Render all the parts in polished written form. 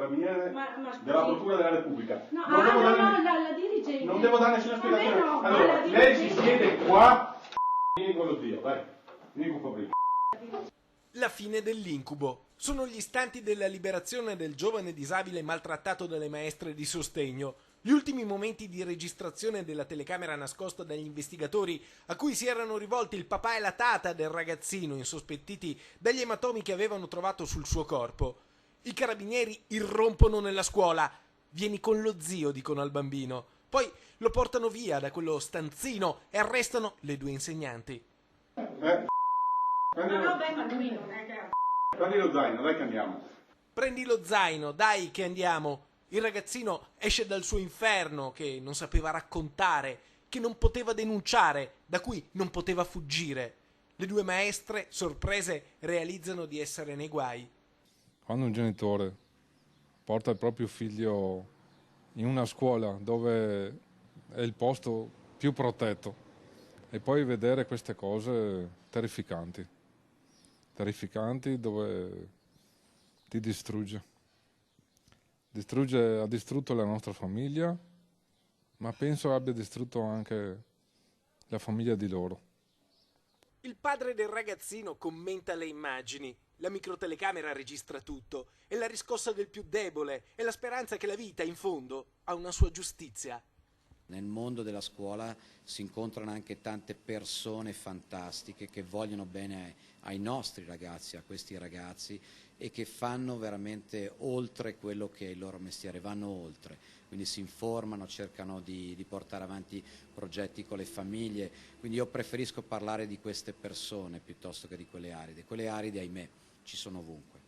carabiniere Ma della Procura della Repubblica. No, la dirigente. Non devo dare nessuna spiegazione. No, allora, lei si siede qua, vieni con lo zio, vai, vieni con Fabrizio. La fine dell'incubo. Sono gli istanti della liberazione del giovane disabile maltrattato dalle maestre di sostegno. Gli ultimi momenti di registrazione della telecamera nascosta dagli investigatori a cui si erano rivolti il papà e la tata del ragazzino insospettiti dagli ematomi che avevano trovato sul suo corpo. I carabinieri irrompono nella scuola. Vieni con lo zio, dicono al bambino. Poi lo portano via da quello stanzino e arrestano le due insegnanti. Prendi lo zaino, dai che andiamo. Prendi lo zaino, dai che andiamo. Il ragazzino esce dal suo inferno che non sapeva raccontare, che non poteva denunciare, da cui non poteva fuggire. Le due maestre, sorprese, realizzano di essere nei guai. Quando un genitore porta il proprio figlio in una scuola dove è il posto più protetto e poi vedere queste cose terrificanti, dove ti distrugge. Ha distrutto la nostra famiglia, ma penso abbia distrutto anche la famiglia di loro. Il padre del ragazzino commenta le immagini. La microtelecamera registra tutto. È la riscossa del più debole. È la speranza che la vita, in fondo, ha una sua giustizia. Nel mondo della scuola si incontrano anche tante persone fantastiche che vogliono bene ai nostri ragazzi, a questi ragazzi, e che fanno veramente oltre quello che è il loro mestiere, vanno oltre, quindi si informano, cercano di portare avanti progetti con le famiglie, quindi io preferisco parlare di queste persone piuttosto che di quelle aride, ahimè, ci sono ovunque.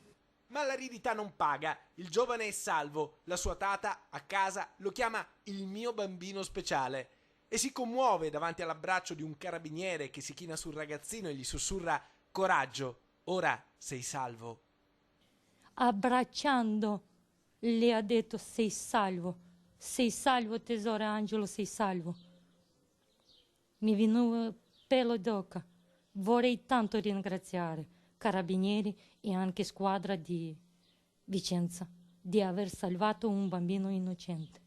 Ma l'aridità non paga, il giovane è salvo, la sua tata a casa lo chiama il mio bambino speciale e si commuove davanti all'abbraccio di un carabiniere che si china sul ragazzino e gli sussurra: coraggio, ora sei salvo. Abbracciando le ha detto: sei salvo tesoro Angelo, sei salvo. Mi è venuto pelo d'oca. Vorrei tanto ringraziare carabinieri e anche squadra di Vicenza di aver salvato un bambino innocente.